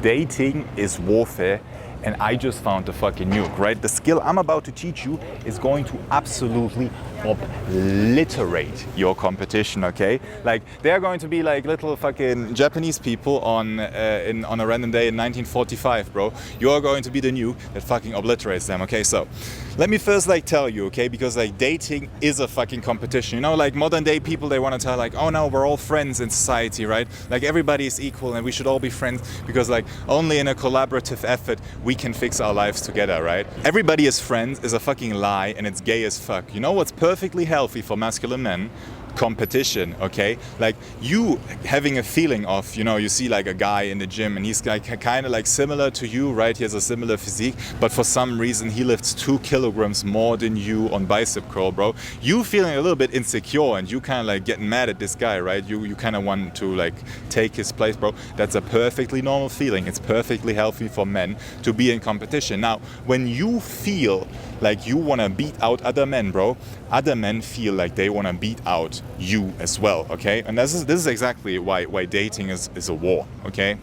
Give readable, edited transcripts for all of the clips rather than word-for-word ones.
Dating is warfare, and I just found the fucking nuke, right? The skill I'm about to teach you is going to absolutely obliterate your competition, okay? Like, they're going to be like little fucking Japanese people on a random day in 1945, bro. You're going to be the nuke that fucking obliterates them, okay? So, let me first like tell you, okay? Because like dating is a fucking competition. You know, like modern day people, they want to tell like, oh no, we're all friends in society, right? Like everybody is equal and we should all be friends because like only in a collaborative effort we can fix our lives together, right? Everybody is friends is a fucking lie and it's gay as fuck. You know what's perfectly healthy for masculine men? Competition, okay? Like you having a feeling of, you know, you see like a guy in the gym and he's like kind of like similar to you, right? He has a similar physique, but for some reason he lifts 2 kilograms more than you on bicep curl, bro. You feeling a little bit insecure and you kind of like getting mad at this guy, right? You kind of want to like take his place, bro. That's a perfectly normal feeling. It's perfectly healthy for men to be in competition. Now, when you feel like you want to beat out other men, bro, other men feel like they want to beat out you as well, okay? And this is exactly why dating is a war, okay?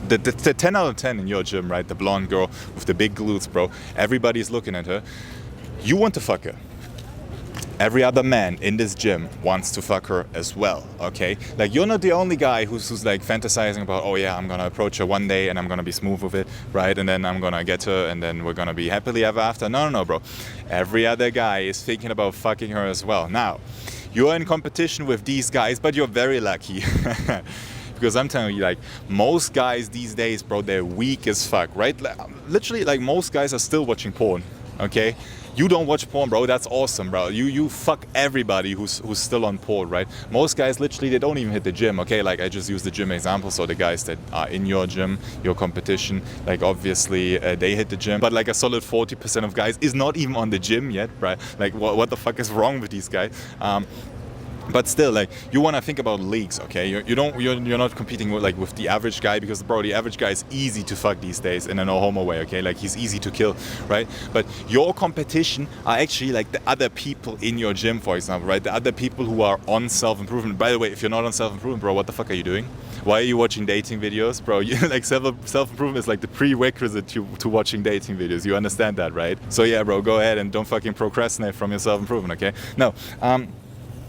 The 10 out of 10 in your gym, right? The blonde girl with the big glutes, bro. Everybody's looking at her. You want to fuck her. Every other man in this gym wants to fuck her as well, okay? Like, you're not the only guy who's like fantasizing about, oh yeah, I'm gonna approach her one day and I'm gonna be smooth with it, right? And then I'm gonna get her and then we're gonna be happily ever after. No, bro. Every other guy is thinking about fucking her as well. Now, you're in competition with these guys, but you're very lucky. Because I'm telling you, like, most guys these days, bro, they're weak as fuck, right? Literally, like, most guys are still watching porn, okay? You don't watch porn, bro. That's awesome, bro. You fuck everybody who's still on porn, right? Most guys, literally, they don't even hit the gym, okay? Like, I just use the gym example. So the guys that are in your gym, your competition, like, obviously, they hit the gym. But, like, a solid 40% of guys is not even on the gym yet, right? Like, what the fuck is wrong with these guys? But still, like, you want to think about leagues, okay? You're not competing with the average guy because, bro, the average guy is easy to fuck these days in a no homo way, okay? Like, he's easy to kill, right? But your competition are actually like the other people in your gym, for example, right? The other people who are on self-improvement. By the way, if you're not on self-improvement, bro, what the fuck are you doing? Why are you watching dating videos, bro? Like, self-improvement is like the prerequisite to watching dating videos. You understand that, right? So yeah, bro, go ahead and don't fucking procrastinate from your self-improvement, okay? No,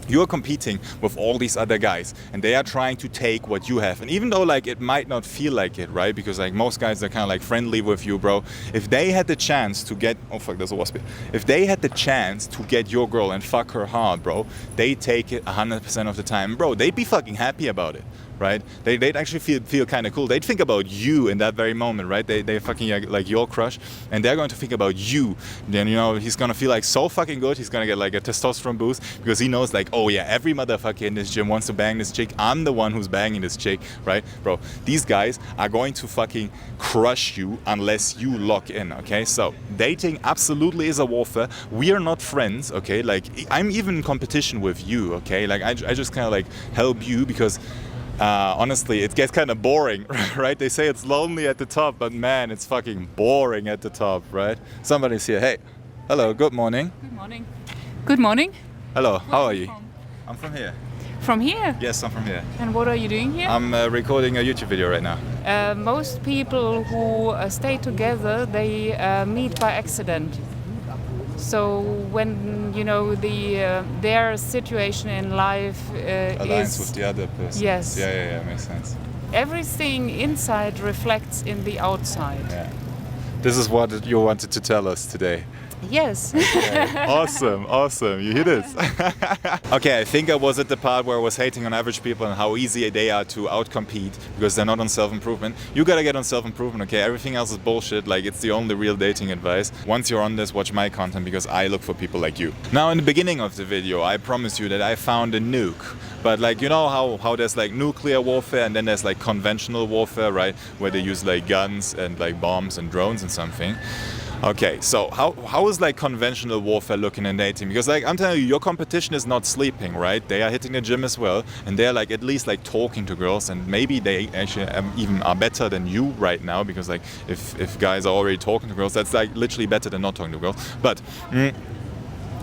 you're competing with all these other guys and they are trying to take what you have. And even though like it might not feel like it, right? Because like most guys are kind of like friendly with you, bro. If they had the chance to get, oh fuck, there's a wasp here. If they had the chance to get your girl and fuck her hard, bro, they take it 100% of the time. Bro, they'd be fucking happy about it, right? They'd actually feel kind of cool. They'd think about you in that very moment, right? They fucking like your crush and they're going to think about you. Then, you know, he's gonna feel like so fucking good. He's gonna get like a testosterone boost because he knows like, oh yeah, every motherfucker in this gym wants to bang this chick. I'm the one who's banging this chick, right? Bro, these guys are going to fucking crush you unless you lock in, okay? So dating absolutely is a warfare. We are not friends, okay? Like, I'm even in competition with you, okay? Like, I just kind of like help you because honestly, it gets kind of boring, right? They say it's lonely at the top, but man, it's fucking boring at the top, right? Somebody's here. Hey, hello, good morning. Good morning. Good morning. Hello, how are you? I'm from here. From here? Yes, I'm from here. And what are you doing here? I'm recording a YouTube video right now. Most people who stay together, they meet by accident. So when you know their situation in life aligns with the other person. Yes. Yeah, makes sense. Everything inside reflects in the outside. Yeah. This is what you wanted to tell us today. Yes. Okay. Awesome. You hear this? Okay, I think I was at the part where I was hating on average people and how easy they are to outcompete because they're not on self-improvement. You gotta get on self-improvement, okay? Everything else is bullshit. Like, it's the only real dating advice. Once you're on this, watch my content because I look for people like you. Now, in the beginning of the video, I promised you that I found a nuke. But like, you know how there's like nuclear warfare and then there's like conventional warfare, right? Where they use like guns and like bombs and drones and something. Okay, so how is like conventional warfare looking in dating? Because like I'm telling you, your competition is not sleeping, right? They are hitting the gym as well, and they're like at least like talking to girls, and maybe they actually even are better than you right now. Because like if guys are already talking to girls, that's like literally better than not talking to girls. But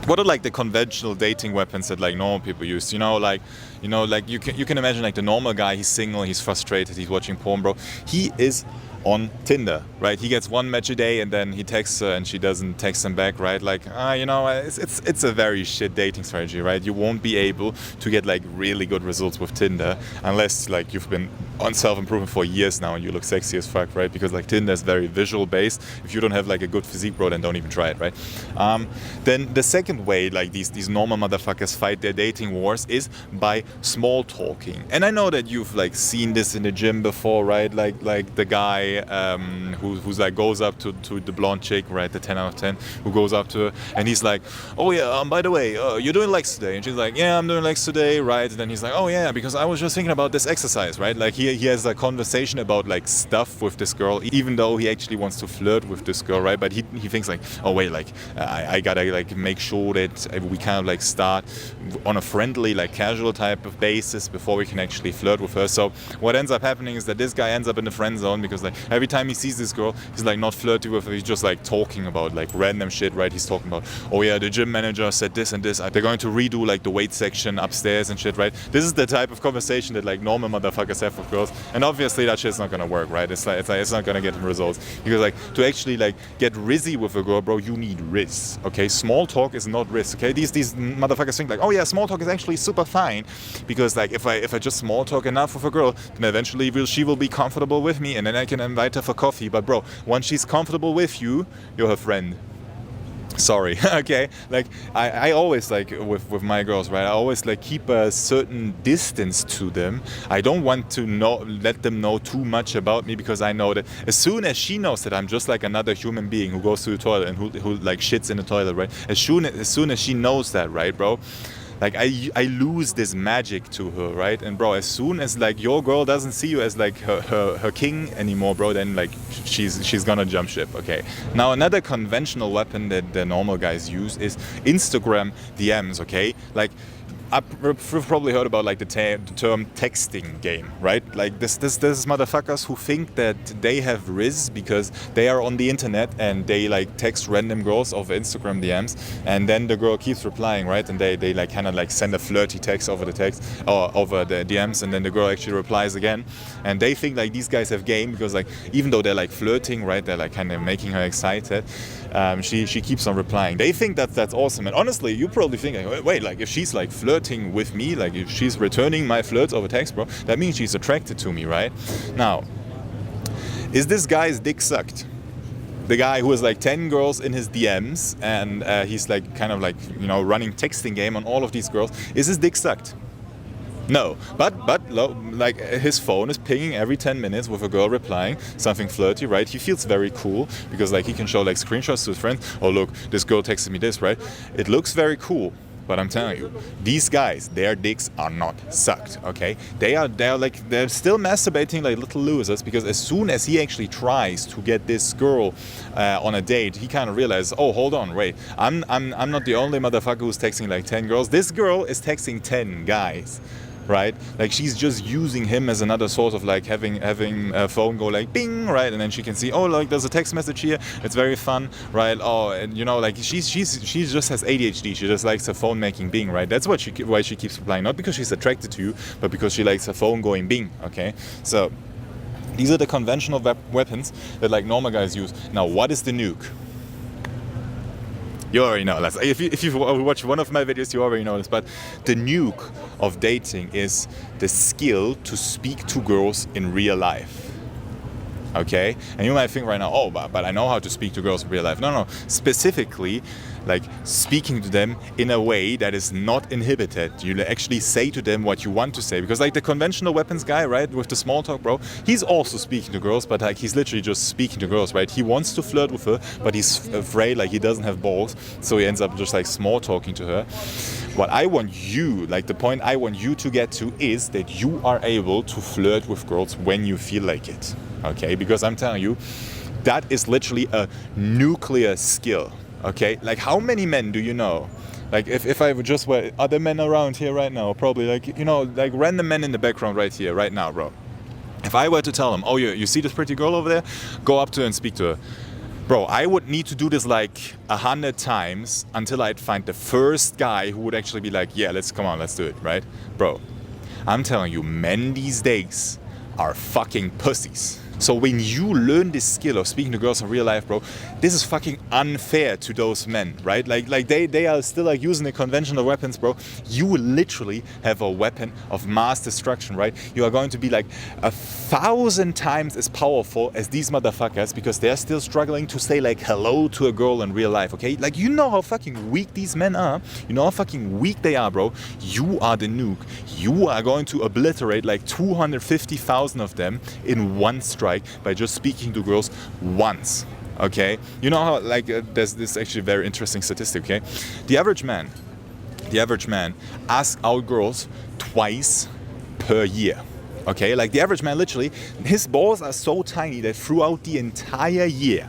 what are like the conventional dating weapons that like normal people use? Like you can imagine like the normal guy, he's single, he's frustrated, he's watching porn, bro. He is on Tinder, right? He gets one match a day and then he texts her and she doesn't text him back, right? Like, it's a very shit dating strategy, right? You won't be able to get like really good results with Tinder unless like you've been on self-improvement for years now and you look sexy as fuck, right? Because like Tinder is very visual based. If you don't have like a good physique, bro, then don't even try it, right? Then the second way like these normal motherfuckers fight their dating wars is by small talking. And I know that you've like seen this in the gym before, right? Like the guy who's like goes up to the blonde chick, right, the 10 out of 10, who goes up to her and he's like, oh yeah, by the way, you're doing legs today? And she's like, yeah, I'm doing legs today, right? And then he's like, oh yeah, because I was just thinking about this exercise, right? Like he has a conversation about like stuff with this girl, even though he actually wants to flirt with this girl, right? But he thinks like, oh wait, like I gotta like make sure that we kind of like start on a friendly, like casual type of basis before we can actually flirt with her. So what ends up happening is that this guy ends up in the friend zone because like every time he sees this girl, he's like not flirty with her, he's just like talking about like random shit, right? He's talking about, oh yeah, the gym manager said this and this, they're going to redo like the weight section upstairs and shit, right? This is the type of conversation that like normal motherfuckers have with girls, and obviously that shit's not gonna work, right? It's not gonna get him results, because like to actually like get rizzy with a girl, bro, you need riz, okay? Small talk is not riz, okay? These motherfuckers think like, oh yeah, small talk is actually super fine, because like if I just small talk enough with a girl, then eventually she will be comfortable with me, and then I can invite her for coffee. But bro, once she's comfortable with you, you're her friend. Sorry. Okay, like I always like with my girls, right, I always like keep a certain distance to them. I don't want to let them know too much about me, because I know that as soon as she knows that I'm just like another human being who goes to the toilet and who like shits in the toilet, right, as soon as she knows that, right, bro, like I lose this magic to her, right? And bro, as soon as like your girl doesn't see you as like her king anymore, bro, then like she's gonna jump ship, okay? Now another conventional weapon that the normal guys use is Instagram DMs, okay? Like I've probably heard about like the term texting game, right? Like this motherfuckers who think that they have riz because they are on the internet and they like text random girls over Instagram DMs, and then the girl keeps replying, right? And they like kind of like send a flirty text over the text or over the DMs, and then the girl actually replies again, and they think like these guys have game because like even though they're like flirting, right, they're like kind of making her excited. She keeps on replying. They think that's awesome, and honestly, you probably think like, wait, like if she's like flirting with me, like if she's returning my flirts over text, bro, that means she's attracted to me, right? Now, is this guy's dick sucked? The guy who has like 10 girls in his DMs and he's like kind of like, you know, running texting game on all of these girls, is his dick sucked? No, but like his phone is pinging every 10 minutes with a girl replying something flirty, right? He feels very cool because like he can show like screenshots to his friends. Oh look, this girl texted me this, right? It looks very cool. But I'm telling you, these guys, their dicks are not sucked, okay? They're still masturbating like little losers, because as soon as he actually tries to get this girl on a date, he kind of realizes, oh, hold on, wait, I'm not the only motherfucker who's texting like 10 girls. This girl is texting 10 guys. Right, like she's just using him as another source of like having a phone go like bing, right, and then she can see, oh, like there's a text message here, it's very fun, right? Oh, and you know, like she just has ADHD, she just likes her phone making bing, right? That's why she keeps replying, not because she's attracted to you, but because she likes her phone going bing. Okay, so these are the conventional weapons that like normal guys use. Now, what is the nuke? You already know. If you watch one of my videos, you already know this. But the nuke of dating is the skill to speak to girls in real life. Okay? And you might think right now, oh, but I know how to speak to girls in real life. No. Specifically, like speaking to them in a way that is not inhibited. You actually say to them what you want to say. Because like the conventional weapons guy, right, with the small talk, bro, he's also speaking to girls, but like he's literally just speaking to girls, right? He wants to flirt with her, but he's afraid, like he doesn't have balls, so he ends up just like small talking to her. What I want you, like the point I want you to get to is that you are able to flirt with girls when you feel like it. Okay? Because I'm telling you, that is literally a nuclear skill. Okay, like how many men do you know? Like if I would just were other men around here right now, probably like, you know, like random men in the background right here, right now, bro. If I were to tell them, oh, you see this pretty girl over there? Go up to her and speak to her. Bro, I would need to do this like 100 times until I'd find the first guy who would actually be like, yeah, let's do it, right? Bro, I'm telling you, men these days are fucking pussies. So when you learn this skill of speaking to girls in real life, bro, this is fucking unfair to those men, right? Like they are still like using the conventional weapons, bro. You will literally have a weapon of mass destruction, right? You are going to be like 1,000 times as powerful as these motherfuckers because they're still struggling to say like hello to a girl in real life, okay? Like, you know how fucking weak these men are. You know how fucking weak they are, bro. You are the nuke. You are going to obliterate like 250,000 of them in one strike by just speaking to girls once, okay? You know how like there's this actually very interesting statistic, okay? The average man asks out girls twice per year, okay? Like the average man, literally, his balls are so tiny that throughout the entire year,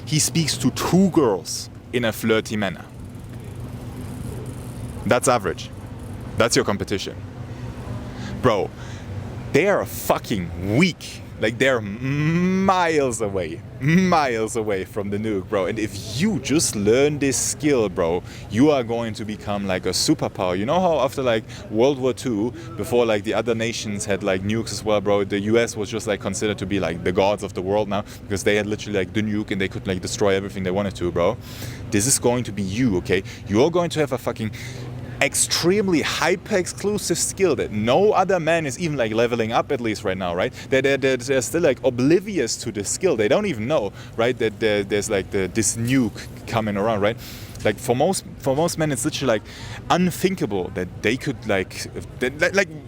he speaks to 2 girls in a flirty manner. That's average. That's your competition. Bro, they are fucking weak. Like they're miles away from the nuke, bro. And if you just learn this skill, bro, you are going to become like a superpower. You know how after like World War II, before like the other nations had like nukes as well, bro, the US was just like considered to be like the gods of the world now because they had literally like the nuke and they could like destroy everything they wanted to, bro. This is going to be you, okay? You're going to have a fucking extremely hyper-exclusive skill that no other man is even like leveling up, at least right now, right? They're still like oblivious to the skill. They don't even know, right, that there's like this nuke coming around, right? Like for most men, it's literally like unthinkable that they could like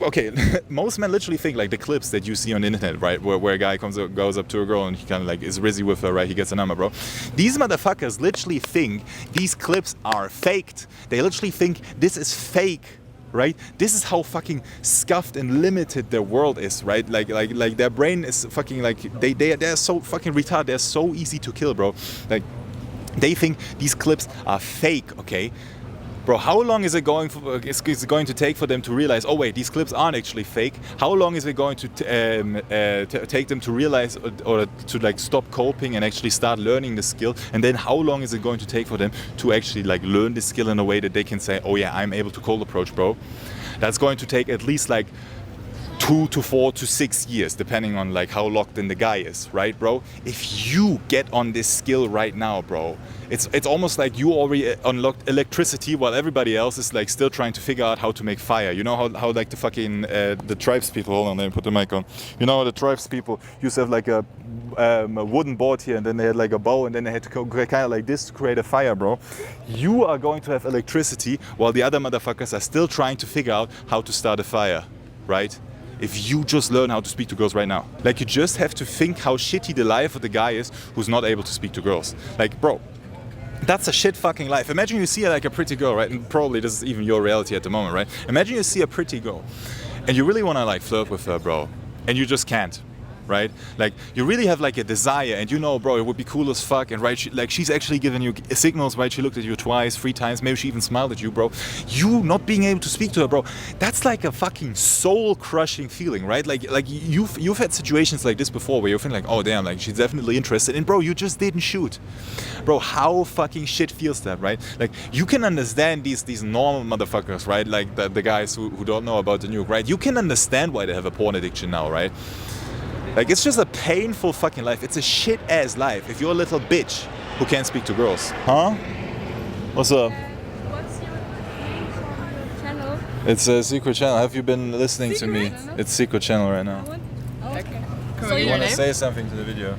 okay, most men literally think like the clips that you see on the internet, right, where a guy goes up to a girl and he kind of like is rizzy with her, right? He gets a number, bro. These motherfuckers literally think these clips are faked. They literally think this is fake. Right? This is how fucking scuffed and limited their world is, right? Like their brain is fucking like they're so fucking retarded. They're so easy to kill, bro. Like they think these clips are fake, okay? Bro, how long is it going to take for them to realize, oh wait, these clips aren't actually fake? How long is it going to take them to realize or to like stop coping and actually start learning the skill? And then how long is it going to take for them to actually like learn the skill in a way that they can say, oh yeah, I'm able to cold approach, bro? That's going to take at least like 2 to 4 to 6 years, depending on like how locked in the guy is, right, bro? If you get on this skill right now, bro, it's almost like you already unlocked electricity while everybody else is like still trying to figure out how to make fire. You know how like the fucking the tribes people, hold on, let me put the mic on. You know how the tribes people used to have like a wooden board here, and then they had like a bow, and then they had to go kind of like this to create a fire, bro. You are going to have electricity while the other motherfuckers are still trying to figure out how to start a fire, right? If you just learn how to speak to girls right now. Like, you just have to think how shitty the life of the guy is who's not able to speak to girls. Like, bro, that's a shit fucking life. Imagine you see like a pretty girl, right? And probably this is even your reality at the moment, right? Imagine you see a pretty girl and you really want to like flirt with her, bro, and you just can't. Right? Like, you really have like a desire, and you know, bro, it would be cool as fuck, and right, she's actually giving you signals, right? She looked at you twice, 3 times, maybe she even smiled at you, bro. You not being able to speak to her, bro, that's like a fucking soul-crushing feeling, right? Like you've had situations like this before where you feel like, oh damn, like she's definitely interested, and bro, you just didn't shoot. Bro, how fucking shit feels that, right? Like, you can understand these normal motherfuckers, right? Like the guys who don't know about the nuke, right? You can understand why they have a porn addiction now, right? Like, it's just a painful fucking life. It's a shit-ass life if you're a little bitch who can't speak to girls. Huh? What's up? What's your channel? It's a secret channel. Have you been listening to me? It's secret channel right now. Okay. So You your want to name? say something to the video?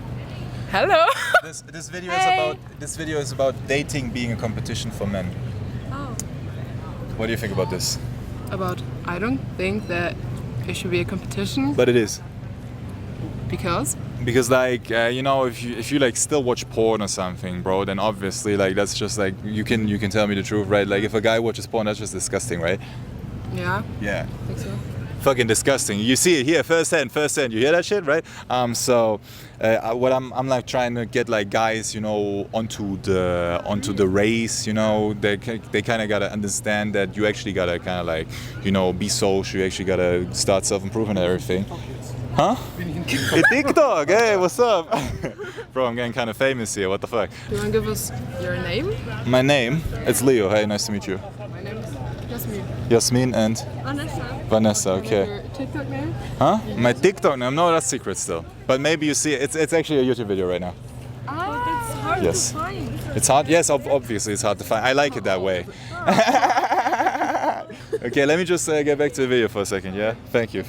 Hello. This video Hey. this video is about dating being a competition for men. Oh. What do you think about this? I don't think that it should be a competition But it is. because Because like you know, if you like still watch porn or something, bro, then obviously like that's just like you can tell me the truth, right? Like, if a guy watches porn, that's just disgusting, right? yeah, Yeah. I think so. Fucking disgusting. You see it here first hand. You hear that shit, right? So what I'm like trying to get like guys, you know, onto the race, you know, they kind of gotta understand that you actually gotta kind of like, you know, be social. You actually gotta start self-improvement and everything. Huh? Hey, TikTok, hey, what's up? Bro, I'm getting kind of famous here, what the fuck? Do you want to give us your name? My name, it's Leo, hey, nice to meet you. My name is Jasmine. Yasmin and Vanessa. Vanessa, okay. Your TikTok name? Huh? My TikTok name, no, that's secret still. But maybe you see, it's actually a YouTube video right now. Oh, that's hard Yes. to find. It's hard, yes, obviously it's hard to find. I like it that way. Okay, let me just get back to the video for a second, yeah? Thank you.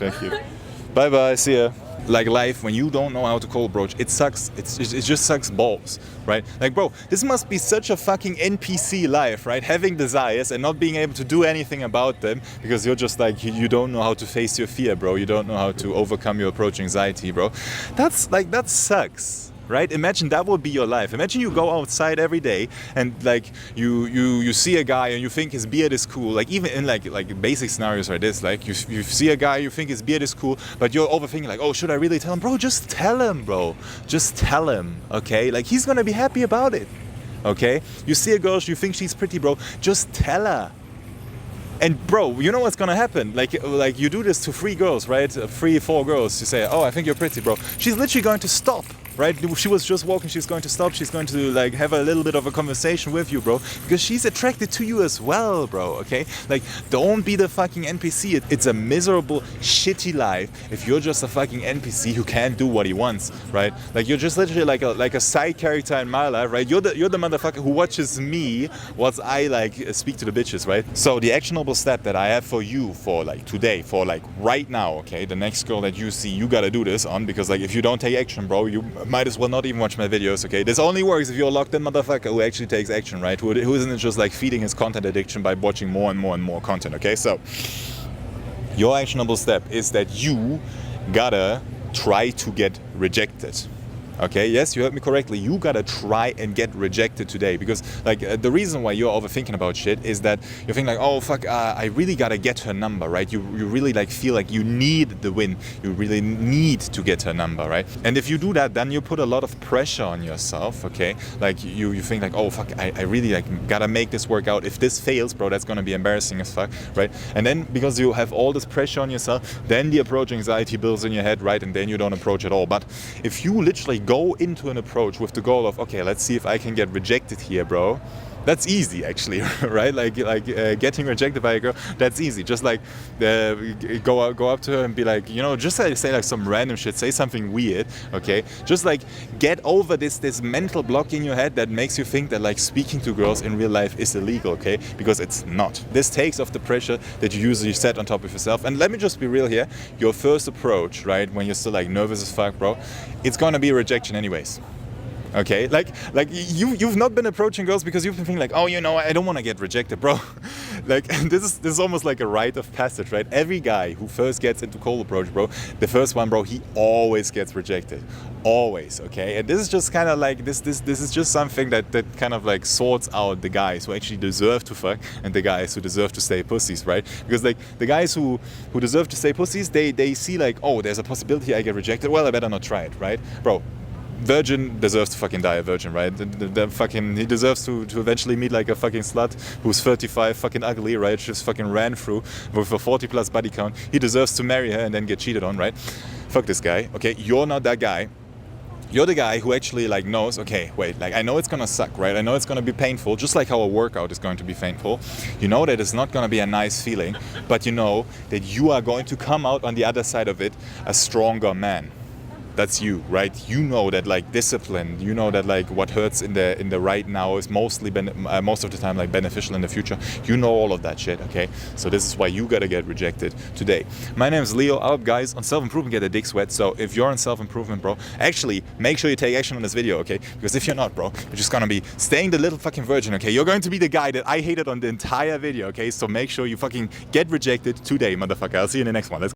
Bye bye, see ya. Like life, when you don't know how to cold approach, it sucks. It just sucks balls, right? Like, bro, this must be such a fucking NPC life, right? Having desires and not being able to do anything about them because you're just like, you don't know how to face your fear, bro. You don't know how to overcome your approach anxiety, bro. That's like, that sucks. Right? Imagine that would be your life. Imagine you go outside every day and like you see a guy and you think his beard is cool. Like even in like basic scenarios like this, like you see a guy, you think his beard is cool, but you're overthinking like, oh, should I really tell him? Bro, just tell him, bro. Just tell him, okay? Like he's gonna be happy about it, okay? You see a girl, you think she's pretty, bro. Just tell her. And bro, you know what's gonna happen? Like you do this to 3 girls, right? 3, 4 girls. You say, oh, I think you're pretty, bro. She's literally going to stop, right? She was just walking. She's going to stop. She's going to like have a little bit of a conversation with you, bro, because she's attracted to you as well, bro. Okay? Like, don't be the fucking NPC. It's a miserable, shitty life if you're just a fucking NPC who can't do what he wants, right? Like you're just literally like a side character in my life, right? You're the motherfucker who watches me whilst I like speak to the bitches, right? So the actionable step that I have for you for like today, for like right now, okay, the next girl that you see, you gotta do this on, because like if you don't take action, bro, you might as well not even watch my videos, okay? This only works if you're a locked in motherfucker who actually takes action, right? Who isn't just like feeding his content addiction by watching more and more and more content, okay? So your actionable step is that you gotta try to get rejected. Okay, yes, you heard me correctly. You gotta try and get rejected today, because like the reason why you're overthinking about shit is that you're thinking like, oh fuck, I really gotta get her number, right? You really like feel like you need the win. You really need to get her number, right? And if you do that, then you put a lot of pressure on yourself, okay? Like you think like, oh fuck, I really like gotta make this work out. If this fails, bro, that's gonna be embarrassing as fuck, right? And then because you have all this pressure on yourself, then the approach anxiety builds in your head, right? And then you don't approach at all. But if you literally go into an approach with the goal of, okay, let's see if I can get rejected here, bro. That's easy, actually, right? Like getting rejected by a girl, that's easy. Just like go up to her and be like, you know, just say like some random shit, say something weird, okay? Just like get over this mental block in your head that makes you think that like speaking to girls in real life is illegal, okay? Because it's not. This takes off the pressure that you usually set on top of yourself. And let me just be real here. Your first approach, right, when you're still like nervous as fuck, bro, it's gonna be a rejection anyways. Okay, like you've not been approaching girls because you've been thinking like, oh, you know, I don't want to get rejected, bro. Like this is almost like a rite of passage, right? Every guy who first gets into cold approach, bro, the first one, bro, he always gets rejected, always. Okay, and this is just kind of like this is just something that kind of like sorts out the guys who actually deserve to fuck and the guys who deserve to stay pussies, right? Because like the guys who deserve to stay pussies, they see like, oh, there's a possibility I get rejected. Well, I better not try it, right, bro? Virgin deserves to fucking die a virgin, right? The fucking, he deserves to eventually meet like a fucking slut who's 35, fucking ugly, right? Just fucking ran through with a 40+ body count. He deserves to marry her and then get cheated on, right? Fuck this guy, okay? You're not that guy. You're the guy who actually like knows, okay, wait, like I know it's gonna suck, right? I know it's gonna be painful, just like how a workout is going to be painful. You know that it's not gonna be a nice feeling, but you know that you are going to come out on the other side of it a stronger man. That's you, right? You know that like discipline, you know that like what hurts in the right now is mostly most of the time like beneficial in the future. You know all of that shit, okay? So this is why you gotta get rejected today. My name is Leo. I help guys on self-improvement get a dick sweat. So if you're on self-improvement, bro, actually make sure you take action on this video, okay? Because if you're not, bro, you're just gonna be staying the little fucking virgin, okay? You're going to be the guy that I hated on the entire video, okay? So make sure you fucking get rejected today, motherfucker. I'll see you in the next one. Let's